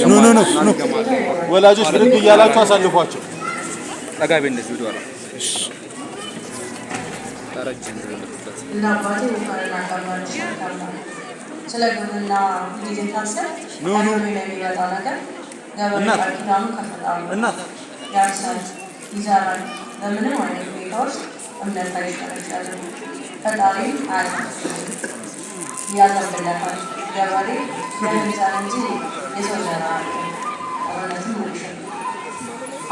ኖ ኖ ኖ ኖ ወላጆች ብድግ እያላችሁ አሳልፏቸው። ጠጋቤ እንደዚህ ወደ ኋላ እናት ይዛራል በምንም አይነት ሁኔታ ውስጥ እምነት አይጠረጠሩ ፈጣሪ ያዘንብለታል። ገበሬ ለሚዛን እንጂ የሰው ዘራ እውነትም ውሸት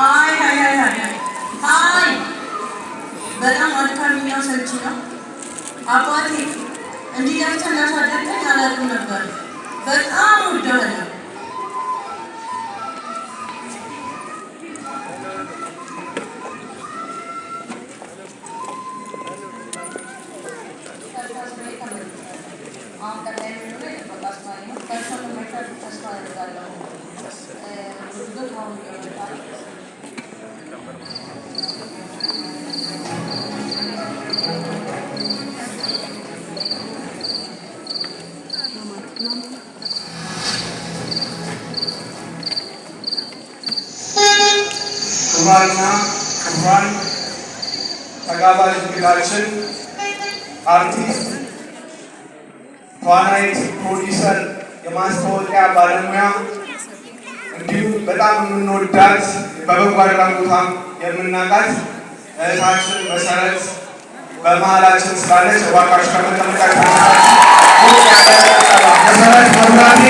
አይ በጣም አድካሚና ሰልቺ ነው። አባቴ እንዲህ ደርሰህ እንዳሳደገኝ አላውቅም ነበር። በጣም ወደዋለሁ። ክቡራንና ክቡራን ተጋባዥ እንግዳችን አርቲስት፣ ተዋናይት፣ ፕሮዲሰር፣ የማስታወቂያ ባለሙያ እንዲሁም በጣም የምንወዳት በበጎ አድራጎቷም የምናውቃት እህታችን መሰረት በመሀላችን ስላለች እባካችሁ ከመቀመጫችሁ መሰረት መብራቴ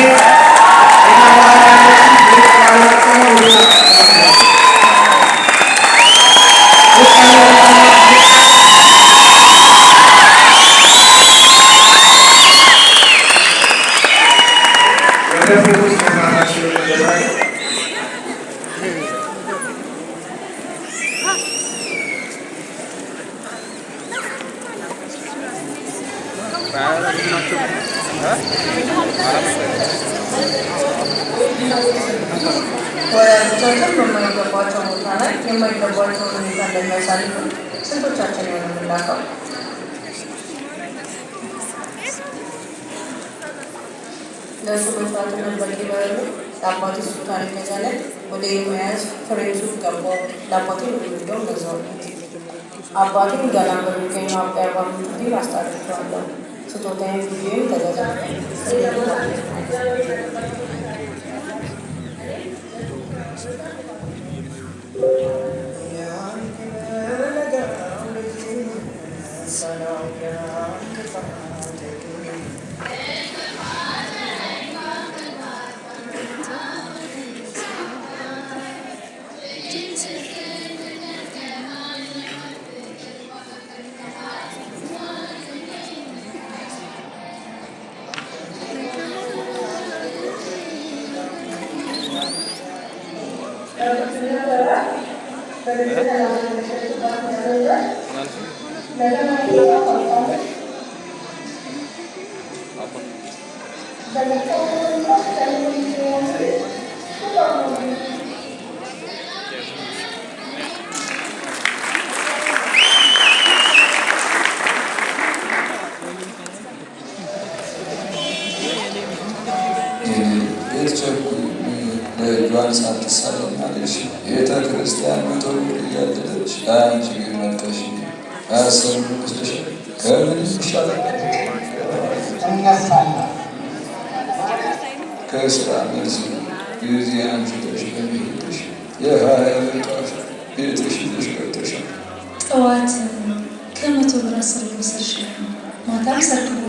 ወላጆቻችን በማይገባቸው ቦታ ላይ የማይገባቸውን ሁኔታ እንደሚያሳልፉ ስንቶቻችን የሆነ የምናውቀው? ለእሱ መስዋዕትነት በቂ ባይሆኑ ለአባቴ እሱ ታሪክ ገዛለት። ወደ የመያዝ ፍሬቱ ገባው። ለአባቴ ወደሚወደው ገዛውለት። አባቴን ገና በሚገኘው አባይ አርባ ምንጭ አስታርቄዋለሁ። ስጦታዬን ጊዜም ተገዛ ጆን ሳትሳለማለች ቤተ ክርስቲያን መቶ እያደለች ለአንቺ ግን መጥተሽ አስር ስሽ ከምን ይሻላል? ከስራ መልስ ጊዜ አንስተሽ በሚሄድሽ የሀያ ወጣት ቤትሽ ይዘሽ ገብተሻል። ጠዋት ከ100 ብር 10 ብር ሰርሽ ማታም ሰርክ